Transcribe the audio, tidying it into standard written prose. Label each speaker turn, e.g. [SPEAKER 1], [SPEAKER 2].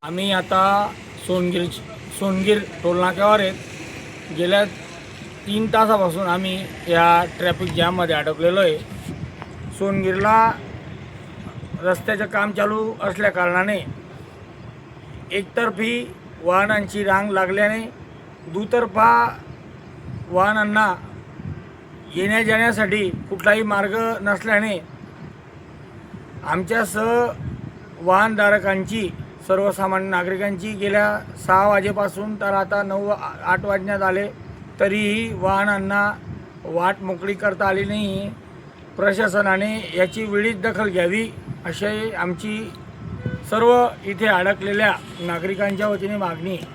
[SPEAKER 1] आम्ही आता सोनगीर टोलनाक्यावर आहेत। गेल्या 3 तासापासून आम्ही या ट्रॅफिक जॅममध्ये अडकलेलो आहे। सोनगीरला रस्त्याचं काम चालू असल्या कारणाने एकतर्फी वाहनांची रांग लागल्याने दुतर्फा वाहनांना येण्या जाण्यासाठी कुठलाही मार्ग नसल्याने आमच्यासह वाहनधारकांची सर्वसामान्य नागरिकांची गेल्या 6 वाजेपासून तर आता 9-8 वाजण्यात आले तरीही वाहनांना वाट मोकळी करता आली नाही। प्रशासनाने याची वेळीच दखल घ्यावी अशी आमची सर्व इथे अडकलेल्या नागरिकांच्या वतीने मागणी आहे।